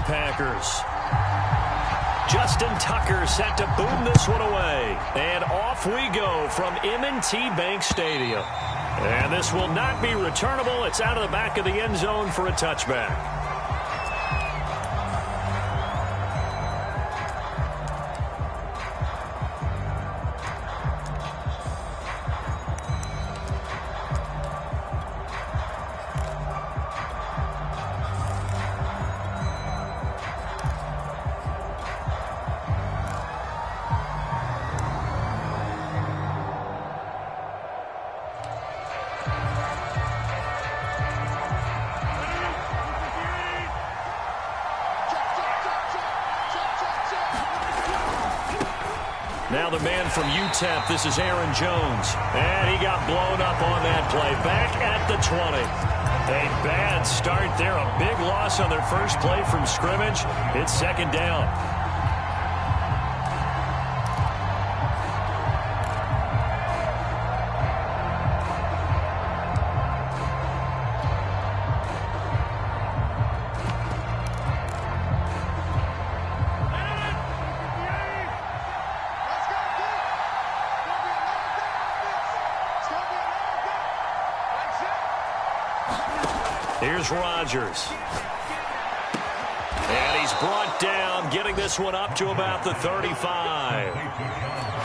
Packers. Justin Tucker set to boom this one away. And off we go from M&T Bank Stadium. And this will not be returnable. It's out of the back of the end zone for a touchback. Now the man from UTEP, this is Aaron Jones. And he got blown up on that play. Back at the 20. A bad start there. A big loss on their first play from scrimmage. It's second down. Here's Rodgers. And he's brought down, getting this one up to about the 35.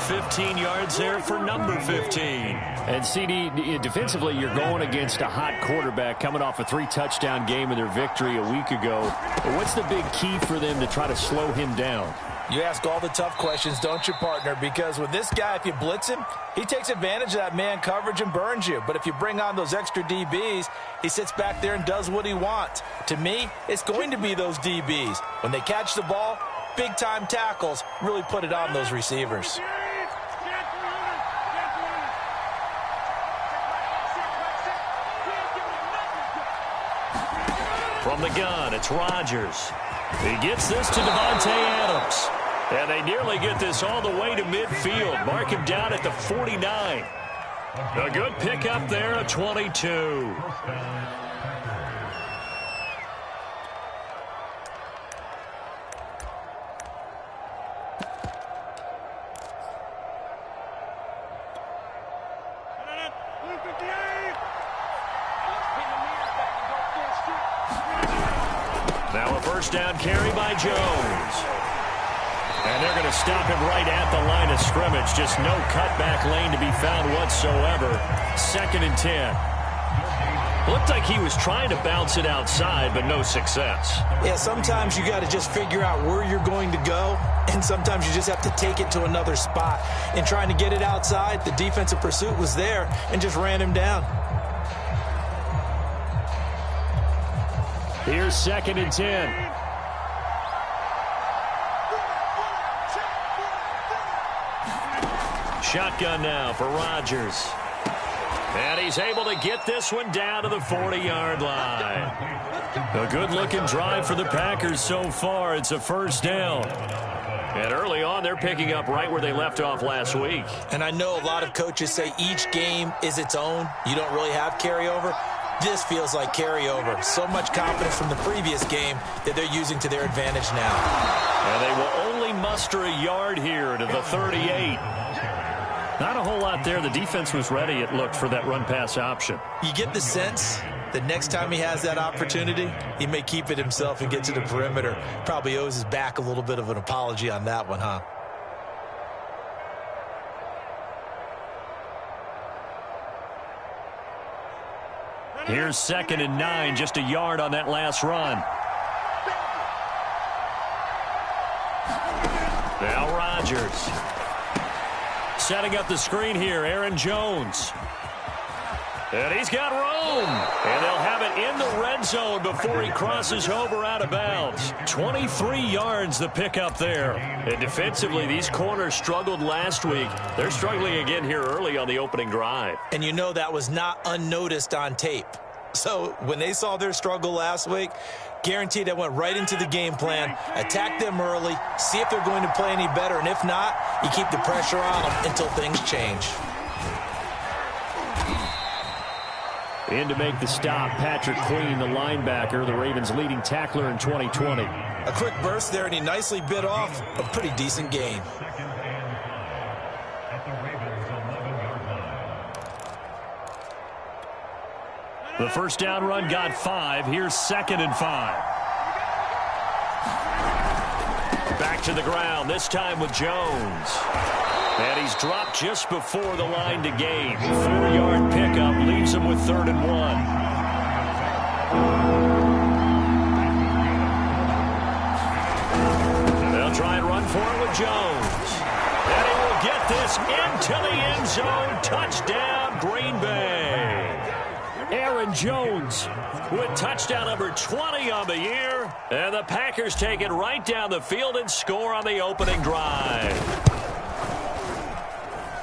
15 yards there for number 15. And CD, defensively, you're going against a hot quarterback coming off a 3-touchdown game in their victory a week ago. But what's the big key for them to try to slow him down? You ask all the tough questions, don't you, partner? Because with this guy, if you blitz him, he takes advantage of that man coverage and burns you. But if you bring on those extra DBs, he sits back there and does what he wants. To me, it's going to be those DBs. When they catch the ball, big-time tackles really put it on those receivers. From the gun, it's Rodgers. He gets this to Devontae Adams. And they nearly get this all the way to midfield. Mark him down at the 49. A good pickup there, a 22. Now a first down carry by Jones. And they're going to stop him right at the line of scrimmage. Just no cutback lane to be found whatsoever. 2nd and 10. Looked like he was trying to bounce it outside, but no success. Yeah, sometimes you got to just figure out where you're going to go, and sometimes you just have to take it to another spot. In trying to get it outside, the defensive pursuit was there and just ran him down. Here's 2nd and 10. Shotgun now for Rodgers. And he's able to get this one down to the 40-yard line. A good-looking drive for the Packers so far. It's a first down. And early on, they're picking up right where they left off last week. And I know a lot of coaches say each game is its own. You don't really have carryover. This feels like carryover. So much confidence from the previous game that they're using to their advantage now. And they will only muster a yard here to the 38. Not a whole lot there. The defense was ready, it looked, for that run-pass option. You get the sense that next time he has that opportunity, he may keep it himself and get to the perimeter. Probably owes his back a little bit of an apology on that one, huh? Here's 2nd and 9, just a yard on that last run. Now Rodgers. Setting up the screen here, Aaron Jones. And he's got room. And they'll have it in the red zone before he crosses over out of bounds. 23 yards the pickup there. And defensively, these corners struggled last week. They're struggling again here early on the opening drive. And you know that was not unnoticed on tape. So when they saw their struggle last week, guaranteed that went right into the game plan. Attack them early, see if they're going to play any better. And if not, you keep the pressure on them until things change. In to make the stop, Patrick Queen, the linebacker, the Ravens' leading tackler in 2020. A quick burst there, and he nicely bit off a pretty decent gain. The first down run got 5. Here's 2nd and 5. Back to the ground, this time with Jones. And he's dropped just before the line to gain. 4-yard pickup leaves him with 3rd and 1. They'll try and run for it with Jones. And he will get this into the end zone. Touchdown, Green Bay. Aaron Jones with touchdown number 20 on the year. And the Packers take it right down the field and score on the opening drive.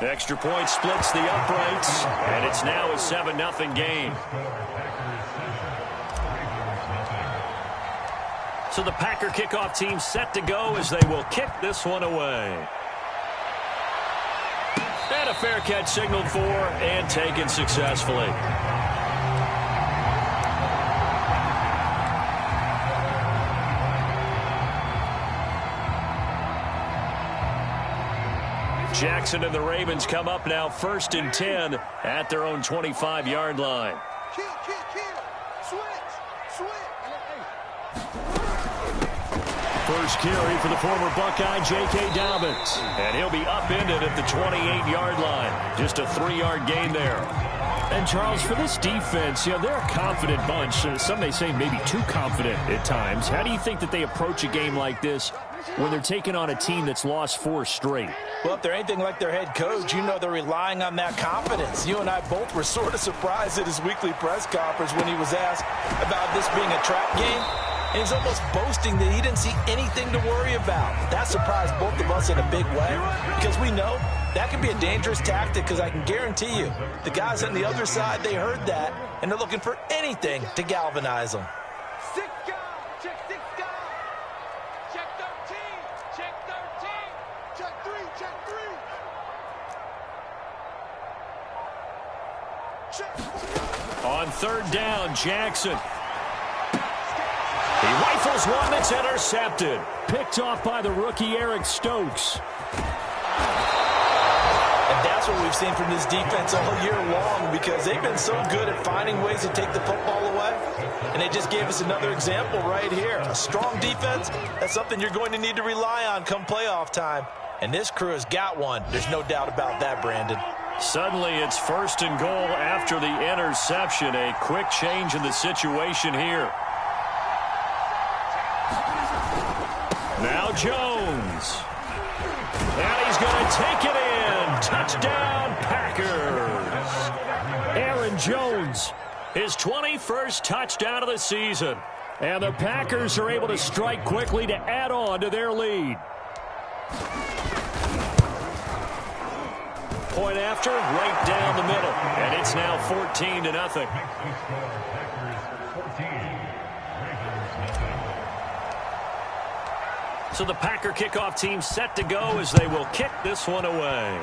Extra point splits the uprights, and it's now a 7-0 game. So the Packer kickoff team set to go as they will kick this one away. And a fair catch signaled for and taken successfully. Jackson and the Ravens come up now 1st and 10 at their own 25-yard line. First carry for the former Buckeye, J.K. Dobbins. And he'll be upended at the 28-yard line. Just a 3-yard gain there. And, Charles, for this defense, you know, they're a confident bunch. Some may say maybe too confident at times. How do you think that they approach a game like this when they're taking on a team that's lost 4 straight? Well, if they're anything like their head coach, you know they're relying on that confidence. You and I both were sort of surprised at his weekly press conference when he was asked about this being a trap game. And he's almost boasting that he didn't see anything to worry about. That surprised both of us in a big way because we know that can be a dangerous tactic because I can guarantee you the guys on the other side, they heard that, and they're looking for anything to galvanize them. 6 guys, check 6 guys. Check 13, check 13. Check 3, check 3. Check. On 3rd down, Jackson. He rifles one that's intercepted. Picked off by the rookie Eric Stokes. And that's what we've seen from this defense all year long because they've been so good at finding ways to take the football away. And they just gave us another example right here. A strong defense, that's something you're going to need to rely on come playoff time. And this crew has got one. There's no doubt about that, Brandon. Suddenly it's 1st and goal after the interception. A quick change in the situation here. Now Jones. And he's going to take it in. Touchdown, Packers. Aaron Jones. His 21st touchdown of the season. And the Packers are able to strike quickly to add on to their lead. Point after, right down the middle. And it's now 14-0. So the Packer kickoff team set to go as they will kick this one away.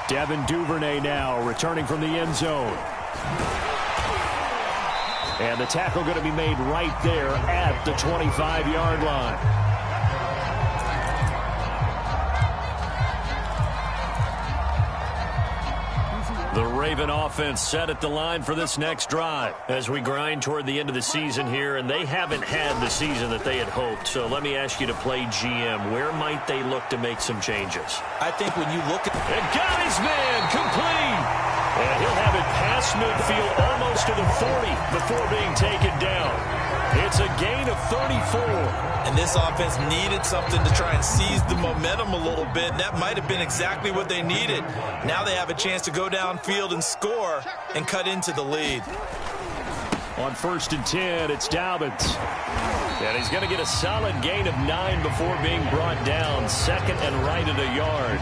Devin Duvernay now returning from the end zone. And the tackle going to be made right there at the 25-yard line. The Raven offense set at the line for this next drive as we grind toward the end of the season here, and they haven't had the season that they had hoped. So let me ask you to play GM. Where might they look to make some changes? I think when you look at... And got his man complete. And he'll have it past midfield almost to the 40 before being taken down. It's a gain of 34. And this offense needed something to try and seize the momentum a little bit. And that might have been exactly what they needed. Now they have a chance to go downfield and score and cut into the lead. On 1st and 10, it's Dobbins. And he's going to get a solid gain of 9 before being brought down. 2nd and right at a yard.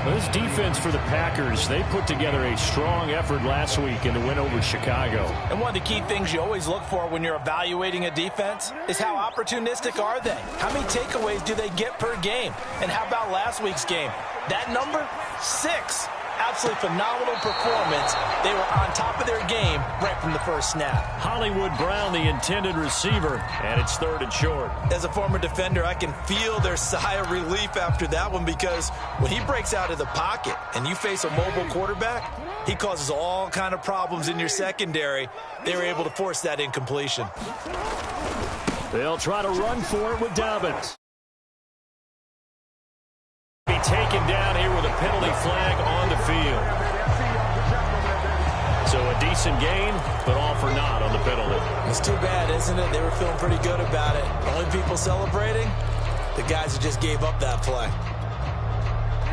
Well, this defense for the Packers, they put together a strong effort last week in the win over Chicago. And one of the key things you always look for when you're evaluating a defense is how opportunistic are they? How many takeaways do they get per game? And how about last week's game? That number, 6 out absolutely phenomenal performance. They were on top of their game right from the first snap. Hollywood Brown, the intended receiver, and it's 3rd and short. As a former defender, I can feel their sigh of relief after that one, because when he breaks out of the pocket and you face a mobile quarterback, he causes all kind of problems in your secondary. They were able to force that incompletion. They'll try to run for it with Dobbins. Be taken down here with a penalty flag on the field. So a decent gain, but all for naught on the penalty. It's too bad, isn't it? They were feeling pretty good about it. Only people celebrating, the guys who just gave up that play.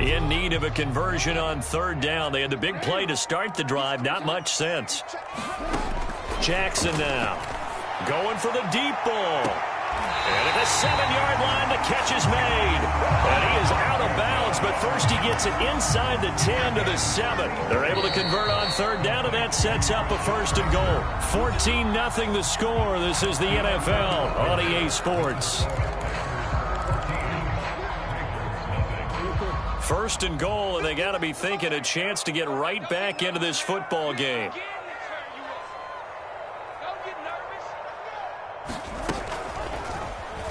In need of a conversion on 3rd down. They had the big play to start the drive. Not much sense. Jackson now going for the deep ball. And at the 7-yard line, the catch is made. And he is out of bounds, but first he gets it inside the 10 to the 7. They're able to convert on 3rd down, and that sets up a 1st and goal. 14-0 the score. This is the NFL on EA Sports. 1st and goal, and they got to be thinking a chance to get right back into this football game.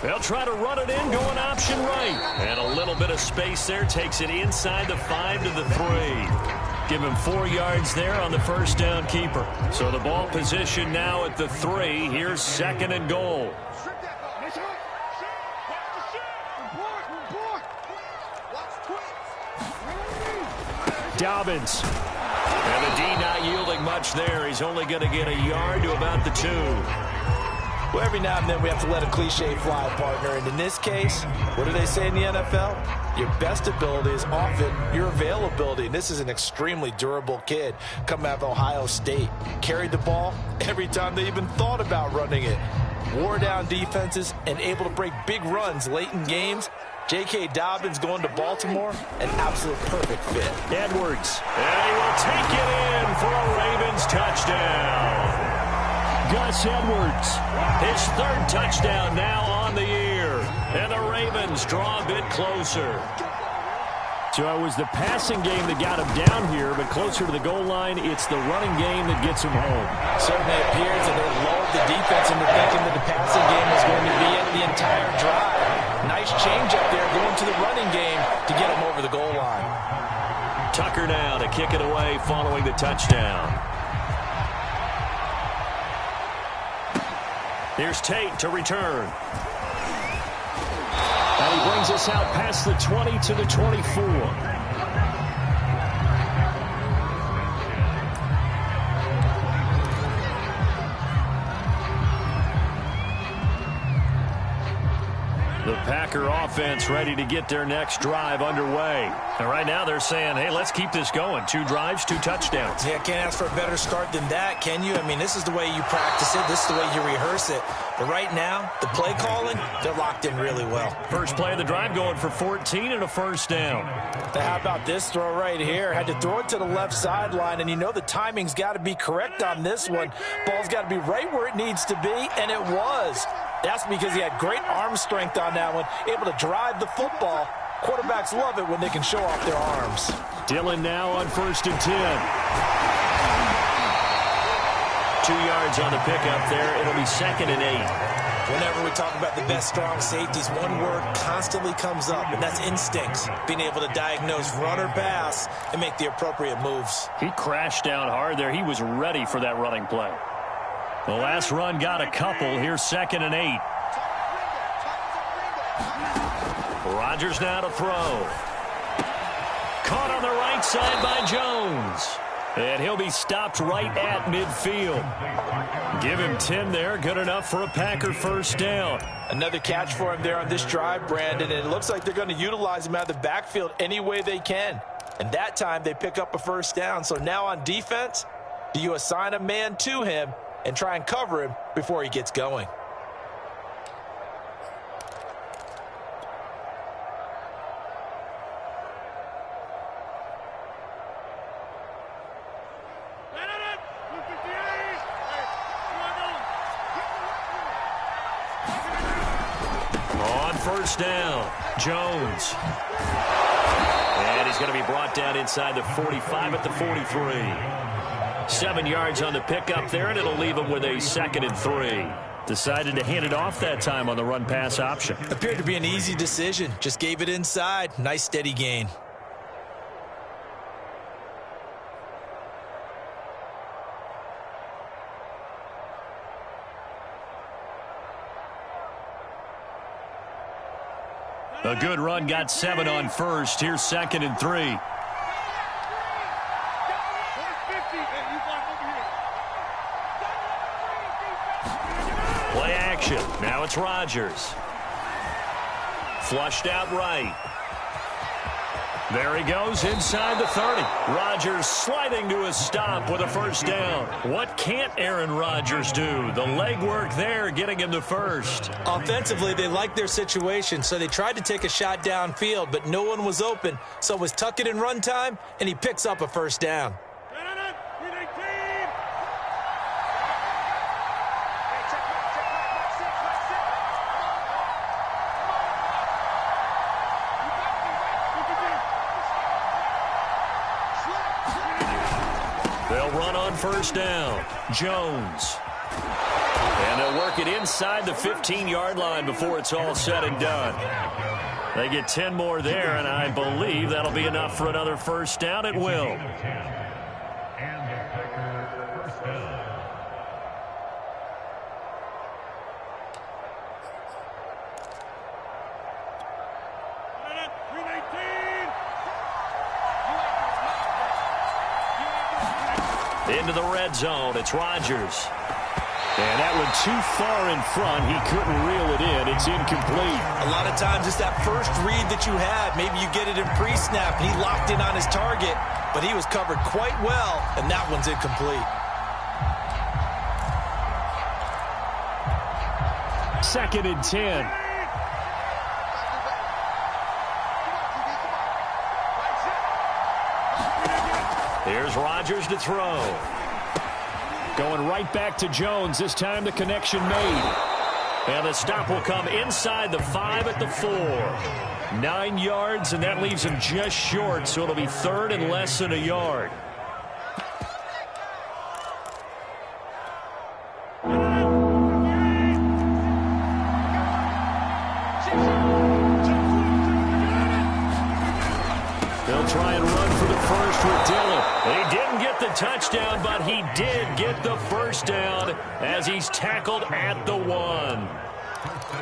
They'll try to run it in, going option right. And a little bit of space there, takes it inside the 5 to the 3. Give him 4 yards there on the 1st down keeper. So the ball position now at the 3. Here's 2nd and goal. Dobbins. And the D not yielding much there. He's only going to get a yard to about the 2. Well, every now and then we have to let a cliche fly, partner. And in this case, what do they say in the NFL? Your best ability is often your availability. And this is an extremely durable kid coming out of Ohio State. Carried the ball every time they even thought about running it. Wore down defenses and able to break big runs late in games. J.K. Dobbins going to Baltimore, an absolute perfect fit. Edwards. And he will take it in for a Ravens touchdown. Gus Edwards. His 3rd touchdown now on the year. And the Ravens draw a bit closer. So it was the passing game that got him down here, but closer to the goal line, it's the running game that gets him home. Certainly appears that they lulled the defense into thinking that the passing game was going to be it the entire drive. Nice change up there going to the running game to get him over the goal line. Tucker now to kick it away following the touchdown. Here's Tate to return. And he brings us out past the 20 to the 24. The Packer offense ready to get their next drive underway. And right now they're saying, hey, let's keep this going. 2 drives, 2 touchdowns. Yeah, can't ask for a better start than that, can you? I mean, this is the way you practice it. This is the way you rehearse it. But right now, the play calling, they're locked in really well. First play of the drive going for 14 and a 1st down. Now, how about this throw right here? Had to throw it to the left sideline, and you know the timing's got to be correct on this one. Ball's got to be right where it needs to be, and it was. That's because he had great arm strength on that one, able to drive the football. Quarterbacks love it when they can show off their arms. Dillon now on 1st and 10. 2 yards on the pickup there. It'll be 2nd and 8. Whenever we talk about the best strong safeties, one word constantly comes up, and that's instincts. Being able to diagnose run or pass and make the appropriate moves. He crashed down hard there. He was ready for that running play. The last run got a couple. Here's 2nd and 8. Rodgers now to throw. Caught on the right side by Jones. And he'll be stopped right at midfield. Give him 10 there. Good enough for a Packer 1st down. Another catch for him there on this drive, Brandon. And it looks like they're going to utilize him out of the backfield any way they can. And that time they pick up a 1st down. So now on defense, do you assign a man to him and try and cover him before he gets going? On 1st down, Jones. And he's going to be brought down inside the 45 at the 43. 7 yards on the pickup there, and it'll leave him with a 2nd and 3. Decided to hand it off that time on the run-pass option. Appeared to be an easy decision. Just gave it inside. Nice steady gain. A good run, got 7 on first. Here's 2nd and 3. Play action. Now it's Rodgers. Flushed out right. There he goes inside the 30. Rodgers sliding to a stop with a first down. What can't Aaron Rodgers do? The legwork there getting him the first. Offensively, they liked their situation, so they tried to take a shot downfield, but no one was open. So it was tuck it in run time, and he picks up a first down. They'll run on first down. Jones. And they'll work it inside the 15-yard line before it's all said and done. They get 10 more there, and I believe that'll be enough for another first down. It will. Into the red zone. It's Rodgers. And that one too far in front. He couldn't reel it in. It's incomplete. A lot of times it's that first read that you have. Maybe you get it in pre-snap, and he locked in on his target, but he was covered quite well, and that one's incomplete. 2nd and 10. Here's Rodgers to throw. Going right back to Jones. This time the connection made. And the stop will come inside the 5 at the 4. 9 yards, and that leaves him just short, so it'll be 3rd and less than a yard. They'll try and run for the first with Dillon. He didn't get the touchdown, but he did get the first down as he's tackled at the 1.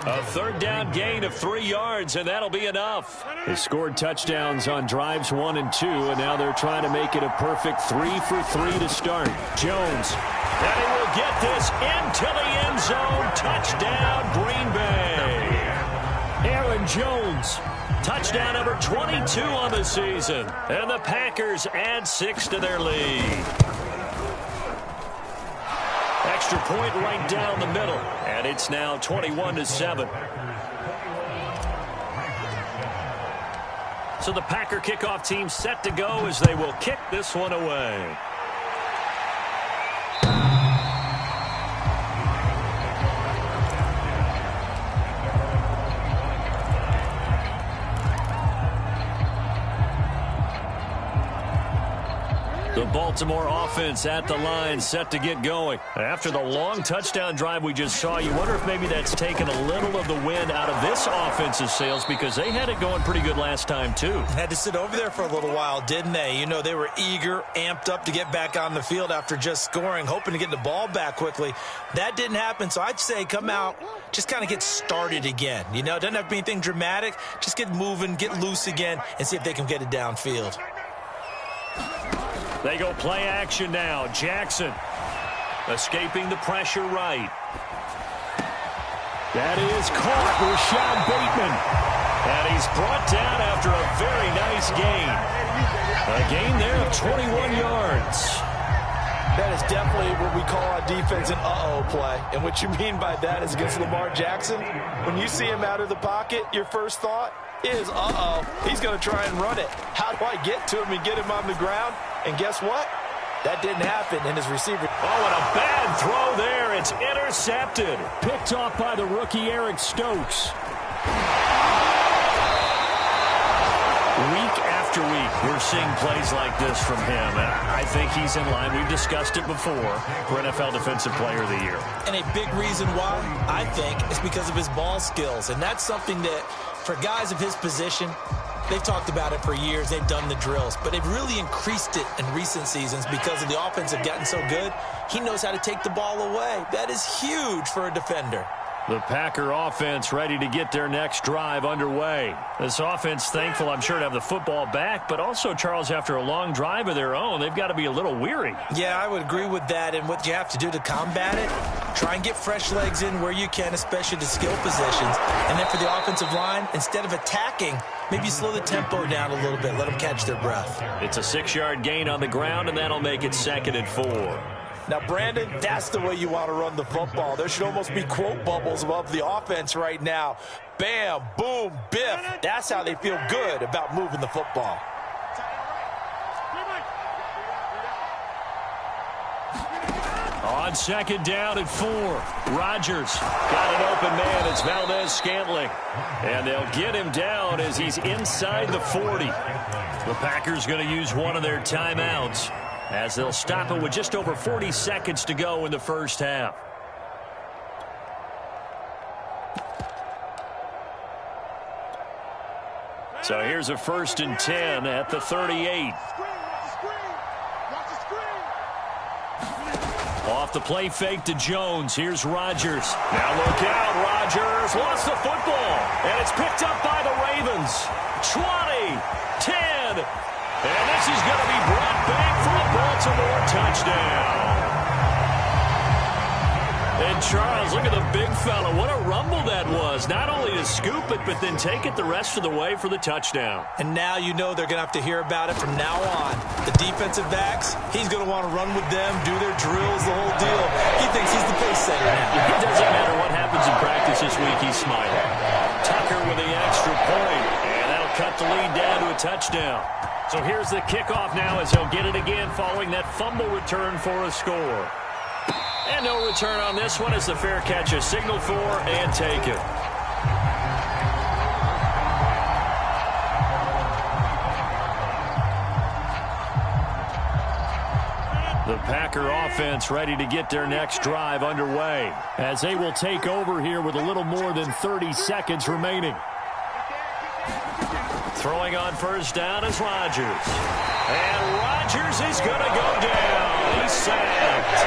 A 3rd down gain of 3 yards, and that'll be enough. They scored touchdowns on drives 1 and 2, and now they're trying to make it a perfect 3 for 3 to start. Jones. And he will get this into the end zone. Touchdown, Green Bay. Aaron Jones. Touchdown number 22 on the season. And the Packers add 6 to their lead. Extra point right down the middle. And it's now 21-7. So the Packer kickoff team set to go as they will kick this one away. The Baltimore offense at the line, set to get going. After the long touchdown drive we just saw, you wonder if maybe that's taken a little of the wind out of this offense's sails, because they had it going pretty good last time, too. Had to sit over there for a little while, didn't they? You know, they were eager, amped up to get back on the field after just scoring, hoping to get the ball back quickly. That didn't happen, so I'd say come out, just kind of get started again. You know, it doesn't have to be anything dramatic. Just get moving, get loose again, and see if they can get it downfield. They go play action now. Jackson escaping the pressure right. That is caught. Rashad Bateman. And he's brought down after a very nice gain. A gain there of 21 yards. That is definitely what we call on defense an uh-oh play. And what you mean by that is against Lamar Jackson, when you see him out of the pocket, your first thought is, uh-oh, he's going to try and run it. How do I get to him and get him on the ground? And guess what? That didn't happen, and his receiver... Oh, and a bad throw there. It's intercepted. Picked off by the rookie Eric Stokes. Week after after week, we're seeing plays like this from him, and I think he's in line. We've discussed it before for NFL Defensive Player of the Year. And a big reason why, I think, is because of his ball skills. And that's something that, for guys of his position, they've talked about it for years. They've done the drills. But they've really increased it in recent seasons because of the offense have gotten so good. He knows how to take the ball away. That is huge for a defender. The Packer offense ready to get their next drive underway. This offense thankful, I'm sure, to have the football back, but also, Charles, after a long drive of their own, they've got to be a little weary. Yeah, I would agree with that, and what you have to do to combat it, try and get fresh legs in where you can, especially the skill positions. And then for the offensive line, instead of attacking, maybe slow the tempo down a little bit, let them catch their breath. It's a 6-yard gain on the ground, and that'll make it 2nd and 4. Now, Brandon, that's the way you want to run the football. There should almost be quote bubbles above the offense right now. Bam, boom, biff. That's how they feel good about moving the football. On 2nd down and 4, Rodgers got an open man. It's Valdez-Scantling. And they'll get him down as he's inside the 40. The Packers going to use one of their timeouts, as they'll stop it with just over 40 seconds to go in the first half. So here's a 1st and 10 at the 38. Off the play fake to Jones. Here's Rodgers. Now look out. Rodgers lost the football, and it's picked up by the Ravens. 20, 10. And this is going to be brought back for a Baltimore touchdown. And Charles, look at the big fella. What a rumble that was. Not only to scoop it, but then take it the rest of the way for the touchdown. And now you know they're going to have to hear about it from now on. The defensive backs, he's going to want to run with them, do their drills, the whole deal. He thinks he's the pace setter now. It doesn't matter what happens in practice this week, he's smiling. Tucker with the extra point, and that'll cut the lead down to a touchdown. So here's the kickoff now as he'll get it again following that fumble return for a score. And no return on this one as the fair catch is signaled for and taken. The Packer offense ready to get their next drive underway as they will take over here with a little more than 30 seconds remaining. Throwing on 1st down is Rodgers. And Rodgers is going to go down. He's sacked.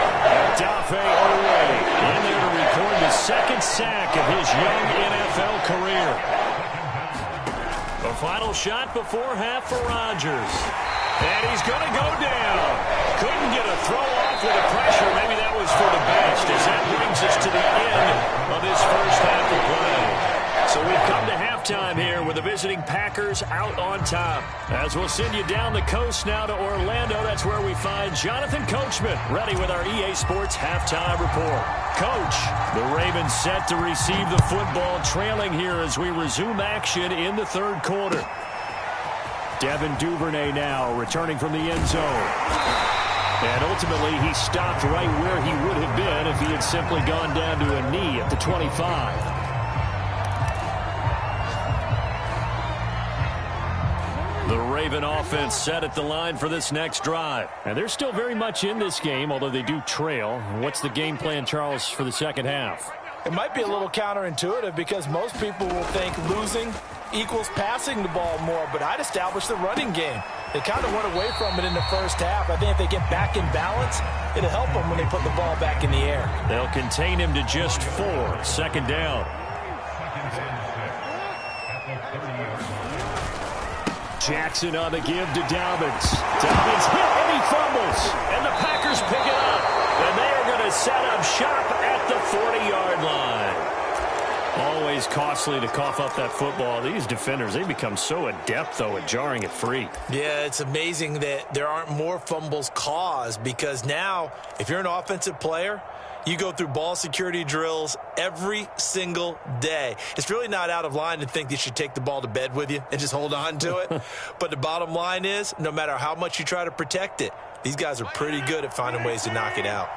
Dafe Owe in there to record the 2nd sack of his young NFL career. The final shot before half for Rodgers. And he's going to go down. Couldn't get a throw off with the pressure. Maybe that was for the best, as that brings us to the end of this first half of play. So we've come to halftime here with the visiting Packers out on top. As we'll send you down the coast now to Orlando, that's where we find Jonathan Coachman ready with our EA Sports halftime report. Coach, the Ravens set to receive the football, trailing here as we resume action in the 3rd quarter. Devin Duvernay now returning from the end zone. And ultimately, he stopped right where he would have been if he had simply gone down to a knee at the 25. The Raven offense set at the line for this next drive. And they're still very much in this game, although they do trail. What's the game plan, Charles, for the 2nd half? It might be a little counterintuitive because most people will think losing equals passing the ball more, but I'd establish the running game. They kind of went away from it in the first half. I think if they get back in balance, it'll help them when they put the ball back in the air. They'll contain him to just 4. 2nd down. Jackson on the give to Dobbins. Dobbins hit and he fumbles. And the Packers pick it up. And they are going to set up shop at the 40-yard line. Always costly to cough up that football. These defenders, they become so adept, though, at jarring it free. Yeah, it's amazing that there aren't more fumbles caused because now, if you're an offensive player, you go through ball security drills every single day. It's really not out of line to think you should take the ball to bed with you and just hold on to it. But the bottom line is, no matter how much you try to protect it, these guys are pretty good at finding ways to knock it out.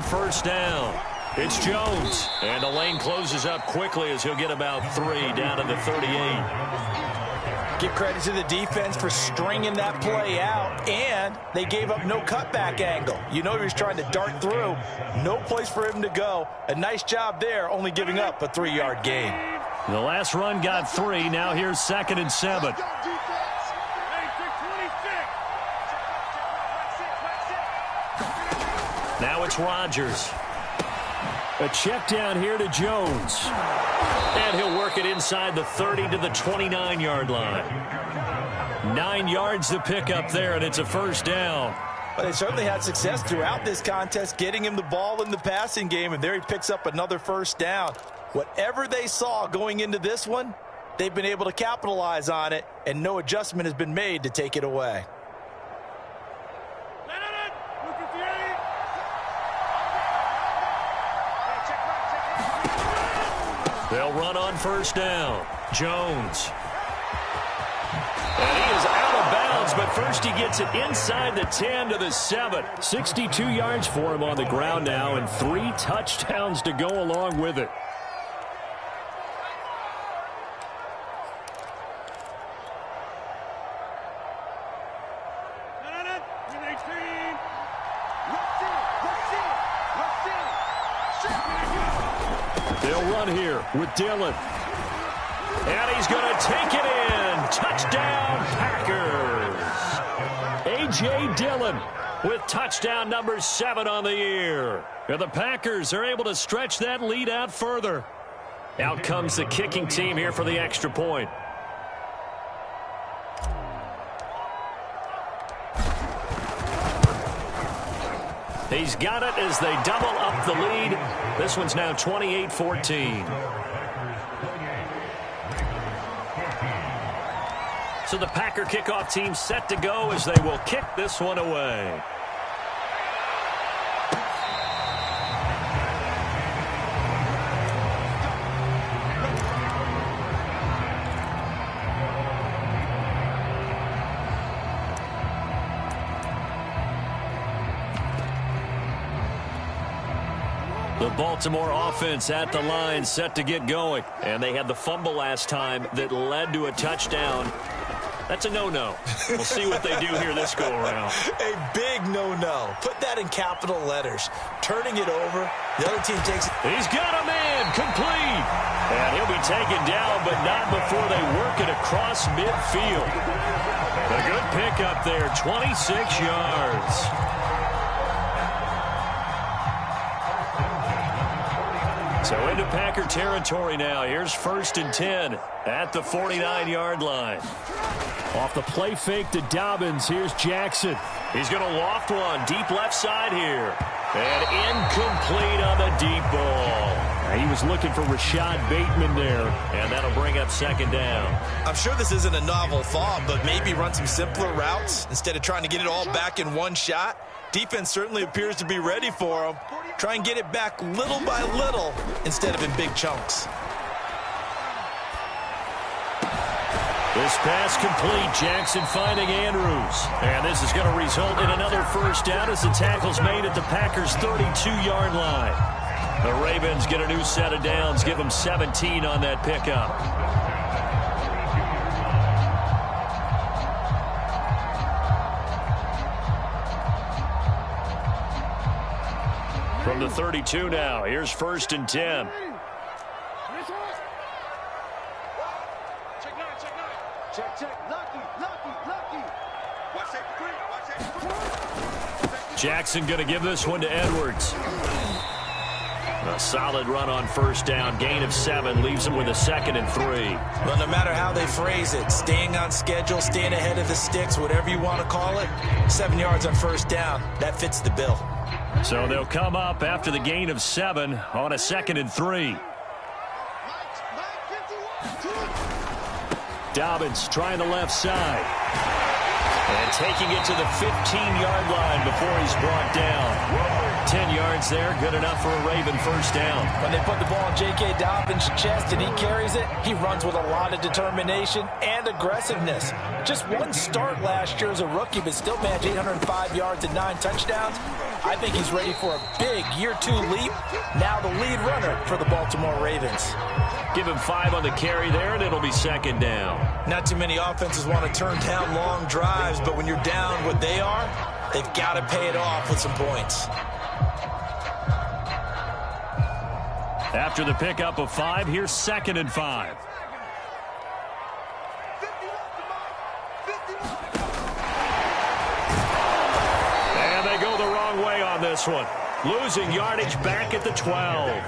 first down. It's Jones. And the lane closes up quickly as he'll get about 3 down to the 38. Give credit to the defense for stringing that play out, and they gave up no cutback angle. You know he was trying to dart through. No place for him to go. A nice job there, only giving up a 3-yard gain. The last run got 3. Now here's 2nd and 7. Now it's Rodgers. A check down here to Jones. And he'll work it inside the 30 to the 29-yard line. 9 yards to pick up there, and it's a first down. Well, they certainly had success throughout this contest, getting him the ball in the passing game, and there he picks up another first down. Whatever they saw going into this one, they've been able to capitalize on it, and no adjustment has been made to take it away. They'll run on first down. Jones. And he is out of bounds, but first he gets it inside the 10 to the 7. 62 yards for him on the ground now, and 3 touchdowns to go along with it. They'll run here with Dillon. And he's going to take it in. Touchdown, Packers. A.J. Dillon with touchdown number 7 on the year. And the Packers are able to stretch that lead out further. Out comes the kicking team here for the extra point. He's got it as they double up the lead. This one's now 28-14. So the Packer kickoff team set to go as they will kick this one away. The Baltimore offense at the line, set to get going. And they had the fumble last time that led to a touchdown. That's a no-no. We'll see what they do here this go-around. A big no-no. Put that in capital letters. Turning it over, the other team takes it. He's got a man, complete. And he'll be taken down, but not before they work it across midfield. A good pickup there, 26 yards. So into Packer territory now. Here's 1st and 10 at the 49-yard line. Off the play fake to Dobbins. Here's Jackson. He's going to loft one deep left side here. And incomplete on the deep ball. He was looking for Rashad Bateman there. And that'll bring up 2nd down. I'm sure this isn't a novel thought, but maybe run some simpler routes instead of trying to get it all back in one shot. Defense certainly appears to be ready for him. Try and get it back little by little instead of in big chunks. This pass complete. Jackson finding Andrews. And this is going to result in another first down as the tackle's made at the Packers' 32-yard line. The Ravens get a new set of downs. Give them 17 on that pickup. From the 32 now, here's 1st and 10. Jackson going to give this one to Edwards. A solid run on first down. Gain of 7 leaves him with a 2nd and 3. Well, no matter how they phrase it, staying on schedule, staying ahead of the sticks, whatever you want to call it, 7 yards on first down, that fits the bill. So they'll come up after the gain of 7 on a 2nd and 3. Dobbins trying the left side. And taking it to the 15-yard line before he's brought down. 10 yards there, good enough for a Raven first down. When they put the ball in J.K. Dobbins' chest and he carries it, he runs with a lot of determination and aggressiveness. Just one start last year as a rookie, but still managed 805 yards and 9 touchdowns. I think he's ready for a big year-2 leap. Now the lead runner for the Baltimore Ravens. Give him 5 on the carry there, and it'll be second down. Not too many offenses want to turn down long drives, but when you're down what they are, they've got to pay it off with some points. After the pickup of 5, here's 2nd and 5. And they go the wrong way on this one. Losing yardage back at the 12.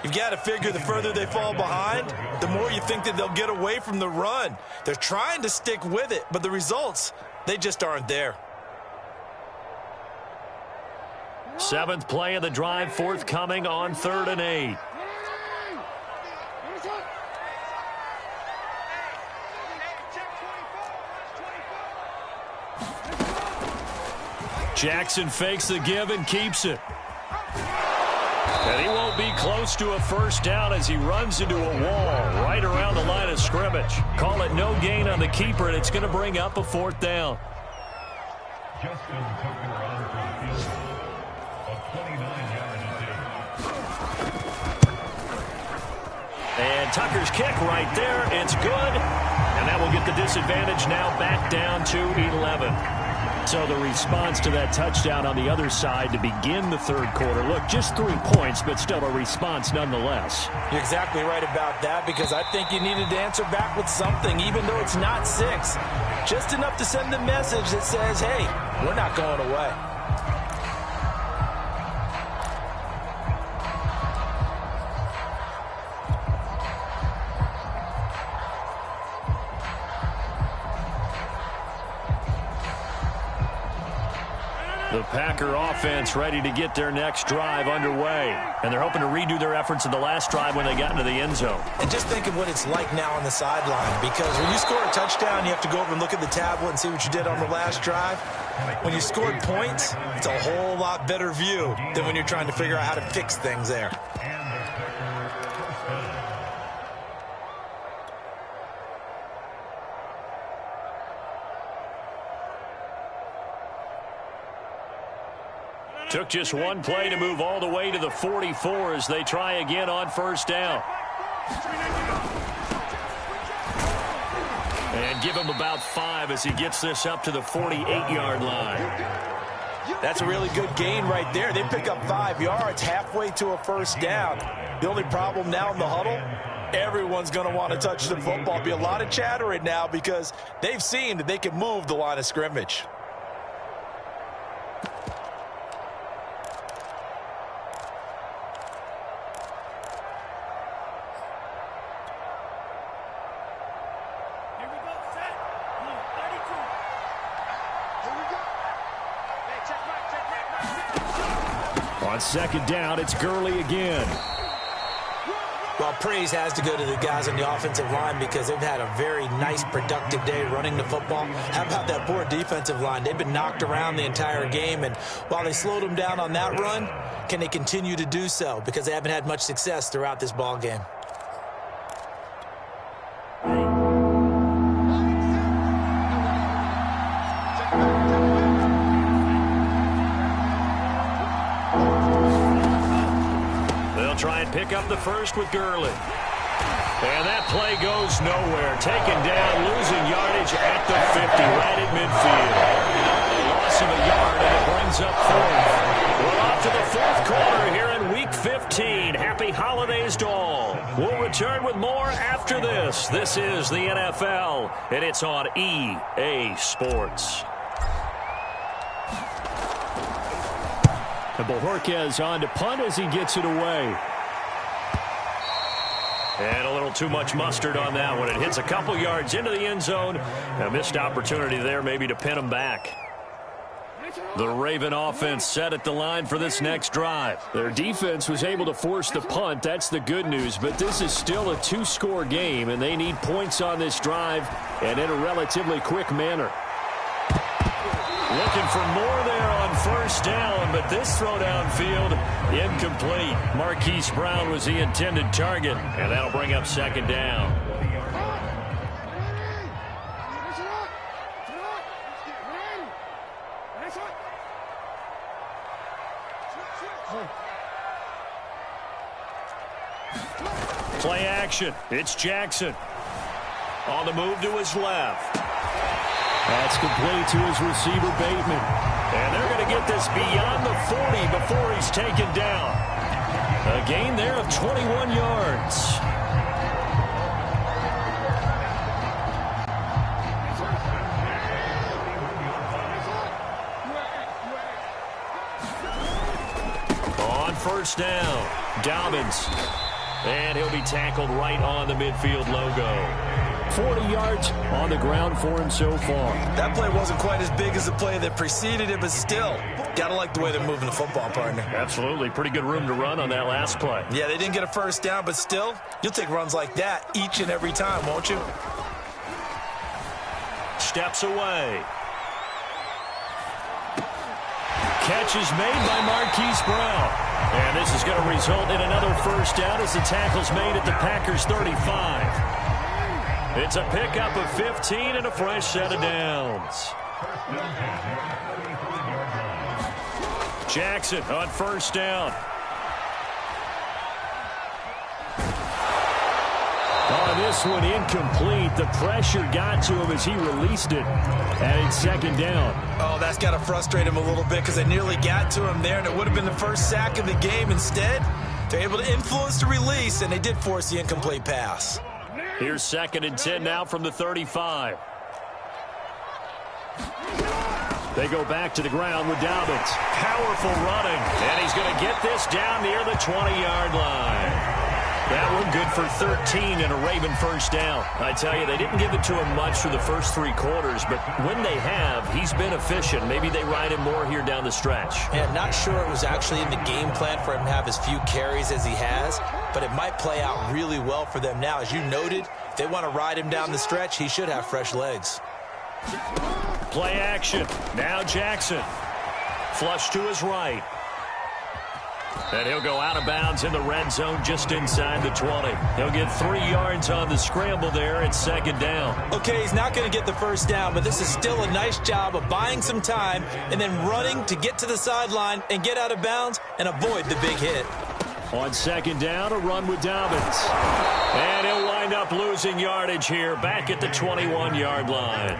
You've got to figure the further they fall behind, the more you think that they'll get away from the run. They're trying to stick with it, but the results, they just aren't there. 7th play of the drive, forthcoming on 3rd and 8. Jackson fakes the give and keeps it. And he won't be close to a first down as he runs into a wall right around the line of scrimmage. Call it no gain on the keeper, and it's going to bring up a 4th down. Justin Tucker on for the field. A 29-yard attempt. And Tucker's kick right there. It's good. And that will get the disadvantage now back down to 11. So the response to that touchdown on the other side to begin the 3rd quarter. Look, just 3 points, but still a response nonetheless. You're exactly right about that, because I think you needed to answer back with something, even though it's not 6. Just enough to send the message that says, hey, we're not going away. The Packer offense ready to get their next drive underway. And they're hoping to redo their efforts in the last drive when they got into the end zone. And just think of what it's like now on the sideline, because when you score a touchdown, you have to go over and look at the tablet and see what you did on the last drive. When you scored points, it's a whole lot better view than when you're trying to figure out how to fix things there. Took just one play to move all the way to the 44 as they try again on first down. And give him about 5 as he gets this up to the 48-yard line. That's a really good gain right there. They pick up 5 yards halfway to a first down. The only problem now in the huddle, everyone's going to want to touch the football. There'll be a lot of chatter right now because they've seen that they can move the line of scrimmage. On second down, it's Gurley again. Well, praise has to go to the guys on the offensive line because they've had a very nice, productive day running the football. How about that poor defensive line? They've been knocked around the entire game, and while they slowed them down on that run, can they continue to do so? Because they haven't had much success throughout this ball game. Try and pick up the first with Gurley. And that play goes nowhere. Taken down, losing yardage at the 50, right at midfield. Loss of a yard, and it brings up 4th. We're off to the 4th quarter here in Week 15. Happy holidays to all. We'll return with more after this. This is the NFL, and it's on EA Sports. And Bojorquez on to punt as he gets it away. And a little too much mustard on that one. It hits a couple yards into the end zone. A missed opportunity there maybe to pin him back. The Raven offense set at the line for this next drive. Their defense was able to force the punt. That's the good news. But this is still a 2-score game, and they need points on this drive and in a relatively quick manner. Looking for more there on first down, but this throw downfield incomplete. Marquise Brown was the intended target, and that'll bring up second down. action. It's Jackson. On the move to his left. That's complete to his receiver, Bateman. And they're going to get this beyond the 40 before he's taken down. A gain there of 21 yards. On first down, Dobbins. And he'll be tackled right on the midfield logo. 40 yards on the ground for him so far. That play wasn't quite as big as the play that preceded it, but still, got to like the way they're moving the football, partner. Absolutely. Pretty good room to run on that last play. Yeah, they didn't get a first down, but still, you'll take runs like that each and every time, won't you? Steps away. Catch is made by Marquise Brown. And this is going to result in another first down as the tackle's made at the Packers' 35. It's a pickup of 15 and a fresh set of downs. Jackson on first down. On this one, incomplete. The pressure got to him as he released it. And it's second down. Oh, that's got to frustrate him a little bit because they nearly got to him there, and it would have been the first sack of the game. Instead, they're able to influence the release, and they did force the incomplete pass. Here's 2nd and 10 now from the 35. They go back to the ground with Dobbins. Powerful running. And he's going to get this down near the 20-yard line. That one good for 13 and a Raven first down. I tell you, they didn't give it to him much for the first 3 quarters, but when they have, he's been efficient. Maybe they ride him more here down the stretch. Yeah, not sure it was actually in the game plan for him to have as few carries as he has, but it might play out really well for them now. As you noted, if they want to ride him down the stretch, he should have fresh legs. Play action. Now Jackson. Flush to his right. And he'll go out of bounds in the red zone just inside the 20. He'll get 3 yards on the scramble there at second down. Okay, he's not going to get the first down, but this is still a nice job of buying some time and then running to get to the sideline and get out of bounds and avoid the big hit. On second down, a run with Dobbins. And he'll wind up losing yardage here back at the 21-yard line.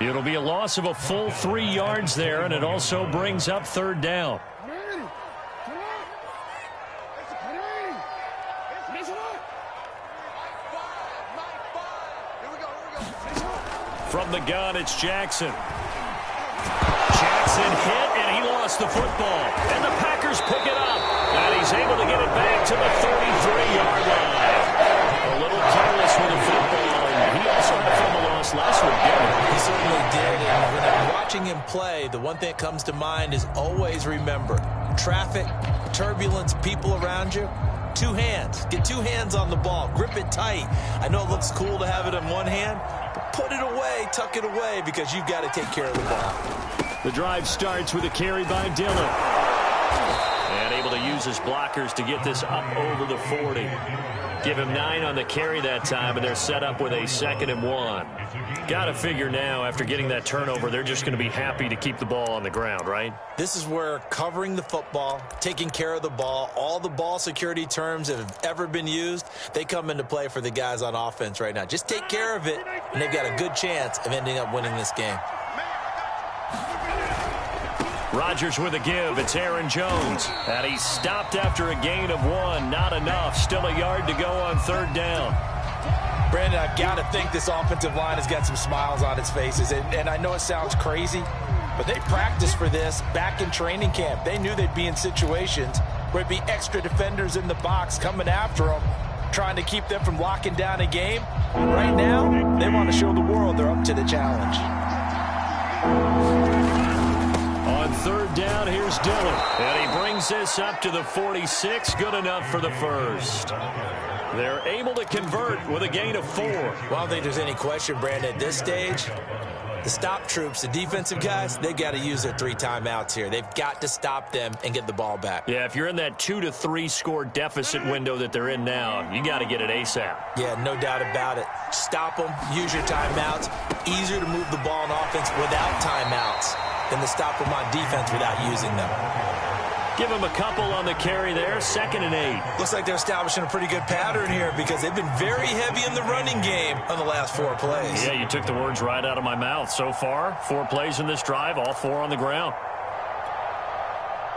It'll be a loss of a full 3 yards there, and it also brings up third down. From the gun, it's Jackson. Jackson hit, and he lost the football. And the Packers pick it up. And he's able to get it back to the 33-yard line. A little careless with the football. And he also had a fumble loss last week, didn't he? He certainly did. And when I'm watching him play, the one thing that comes to mind is always remember, traffic, turbulence, people around you. 2 hands. Get 2 hands on the ball. Grip it tight. I know it looks cool to have it in one hand, but put it away, tuck it away, because you've got to take care of the ball. The drive starts with a carry by Dillon. And able to use his blockers to get this up over the 40. Give him 9 on the carry that time, and they're set up with a 2nd and 1. Got to figure now, after getting that turnover, they're just going to be happy to keep the ball on the ground, right? This is where covering the football, taking care of the ball, all the ball security terms that have ever been used, they come into play for the guys on offense right now. Just take care of it, and they've got a good chance of ending up winning this game. Rodgers with a give. It's Aaron Jones. And he stopped after a gain of 1. Not enough. Still a yard to go on third down. Brandon, I've got to think this offensive line has got some smiles on its faces. And I know it sounds crazy, but they practiced for this back in training camp. They knew they'd be in situations where it'd be extra defenders in the box coming after them, trying to keep them from locking down a game. Right now, they want to show the world they're up to the challenge. On third down, here's Dillon. And he brings this up to the 46. Good enough for the first. They're able to convert with a gain of 4. Well, I don't think there's any question, Brandon, at this stage, the stop troops, the defensive guys, they've got to use their 3 timeouts here. They've got to stop them and get the ball back. Yeah, if you're in that 2 to 3 score deficit window that they're in now, you got to get it ASAP. Yeah, no doubt about it. Stop them, use your timeouts. Easier to move the ball on offense without timeouts than to stop them on defense without using them. Give him a couple on the carry there. 2nd and 8. Looks like they're establishing a pretty good pattern here because they've been very heavy in the running game on the last 4 plays. Yeah, you took the words right out of my mouth. So far, 4 plays in this drive, all 4 on the ground.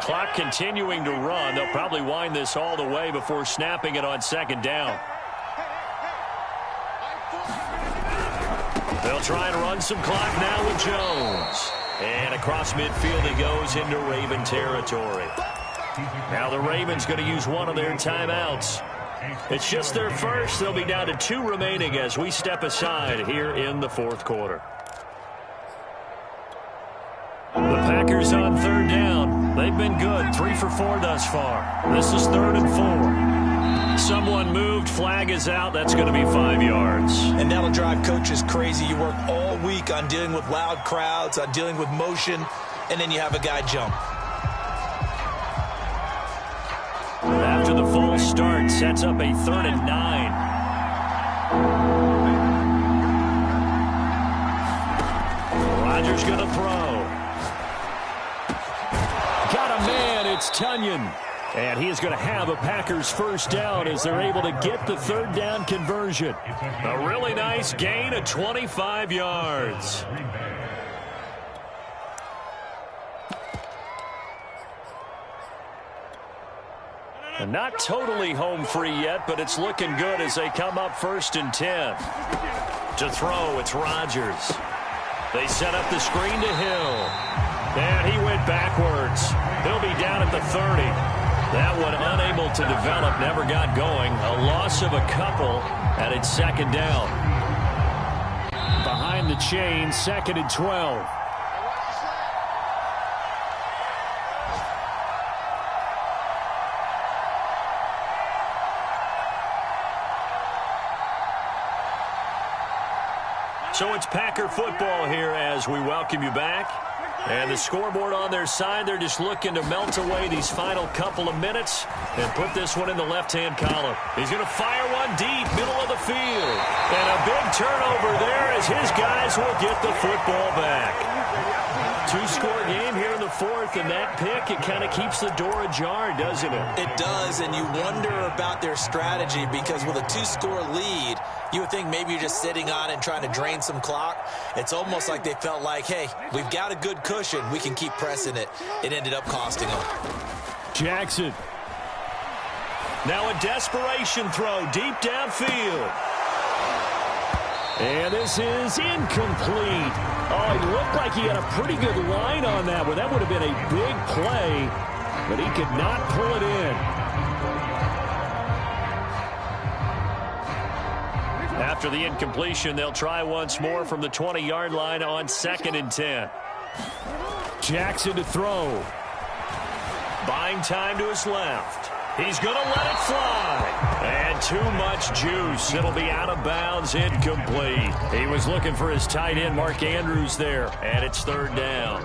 Clock continuing to run. They'll probably wind this all the way before snapping it on 2nd down. They'll try and run some clock now with Jones. And across midfield he goes into Raven territory. Now the Ravens going to use one of their timeouts. It's just their first. They'll be down to 2 remaining as we step aside here in the 4th quarter. The Packers on 3rd down. They've been good. 3 for 4 thus far. This is 3rd and 4. Someone moved. Flag is out. That's going to be 5 yards. And that'll drive coaches crazy. You work all week on dealing with loud crowds, on dealing with motion, and then you have a guy jump. After the false start, sets up a 3rd and 9. Rodgers going to throw. Got a man. It's Tunyon. And he is going to have a Packers first down as they're able to get the 3rd down conversion. A really nice gain of 25 yards. And not totally home free yet, but it's looking good as they come up 1st and 10. To throw, it's Rodgers. They set up the screen to Hill. And he went backwards. He'll be down at the 30. That one unable to develop, never got going. A loss of a couple, and it's 2nd down. Behind the chain, 2nd and 12. So it's Packer football here as we welcome you back. And the scoreboard on their side, they're just looking to melt away these final couple of minutes and put this one in the left-hand column. He's going to fire one deep, middle of the field. And a big turnover there as his guys will get the football back. 2-score game here in the 4th, and that pick, it kind of keeps the door ajar, doesn't it? It does, and you wonder about their strategy because with a 2-score lead, you would think maybe you're just sitting on and trying to drain some clock. It's almost like they felt like, hey, we've got a good cushion. We can keep pressing it. It ended up costing them. Jackson. Now a desperation throw deep downfield. And this is incomplete. Oh, he looked like he had a pretty good line on that one. That would have been a big play, but he could not pull it in. After the incompletion, they'll try once more from the 20-yard line on 2nd and 10. Jackson to throw. Buying time to his left. He's going to let it fly. And too much juice. It'll be out of bounds, incomplete. He was looking for his tight end, Mark Andrews, there. And it's 3rd down.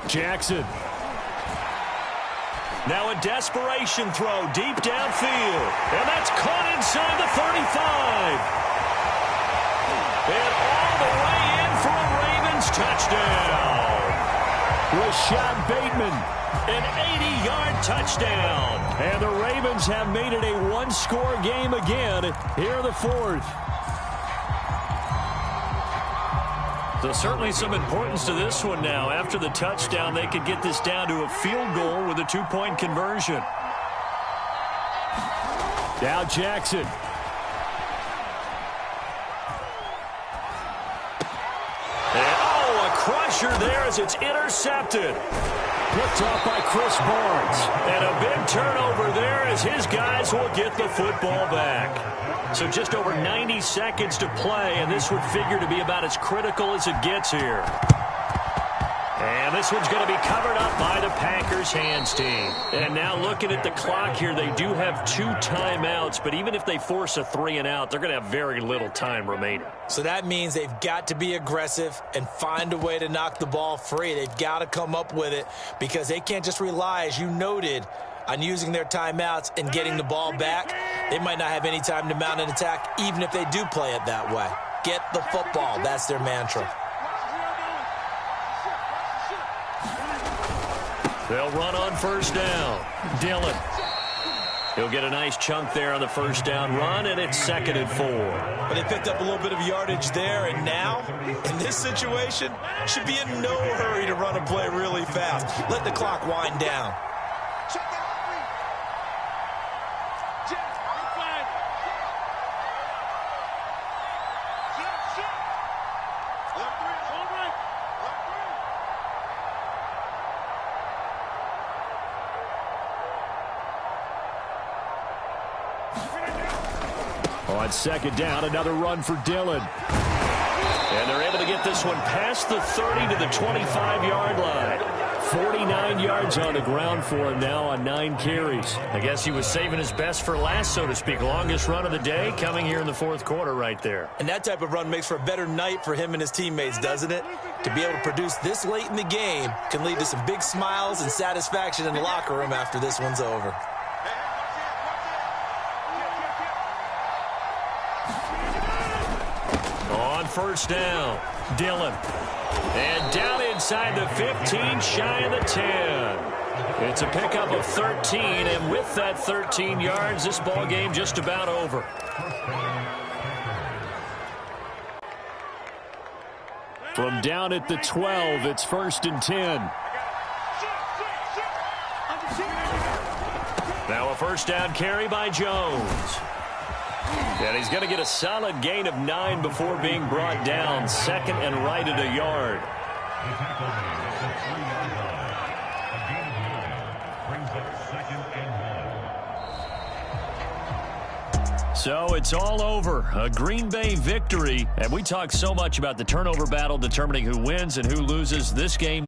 Jackson. Now a desperation throw deep downfield. And that's caught inside the 35. And all the way in for a Ravens touchdown. Rashad Bateman, an 80-yard touchdown. And the Ravens have made it a 1-score game again here in the 4th. So certainly some importance to this one now. After the touchdown, they could get this down to a field goal with a 2-point conversion. Now Jackson. And, oh, a crusher there as it's intercepted. Picked off by Chris Barnes. And a big turnover there as his guys will get the football back. So just over 90 seconds to play, and this would figure to be about as critical as it gets here. And this one's going to be covered up by the Packers hands team. And now looking at the clock here, they do have 2 timeouts, but even if they force a 3-and-out, they're going to have very little time remaining. So that means they've got to be aggressive and find a way to knock the ball free. They've got to come up with it because they can't just rely, as you noted, on using their timeouts and getting the ball back. They might not have any time to mount an attack, even if they do play it that way. Get the football. That's their mantra. They'll run on first down. Dillon. He'll get a nice chunk there on the first down run, and it's 2nd and 4. But they picked up a little bit of yardage there, and now, in this situation, should be in no hurry to run a play really fast. Let the clock wind down. On 2nd down, another run for Dillon. And they're able to get this one past the 30 to the 25-yard line. 49 yards on the ground for him now on 9 carries. I guess he was saving his best for last, so to speak. Longest run of the day coming here in the 4th quarter right there. And that type of run makes for a better night for him and his teammates, doesn't it? To be able to produce this late in the game can lead to some big smiles and satisfaction in the locker room after this one's over. On first down, Dillon. And down inside the 15, shy of the 10. It's a pickup of 13, and with that 13 yards, this ball game just about over. From down at the 12, it's 1st and 10. Now a first down carry by Jones. And he's going to get a solid gain of 9 before being brought down. 2nd and right at a yard. The tackle made at the 3-yard line. A gain of 9 brings up 2nd and 1. So it's all over. A Green Bay victory. And we talk so much about the turnover battle determining who wins and who loses this game.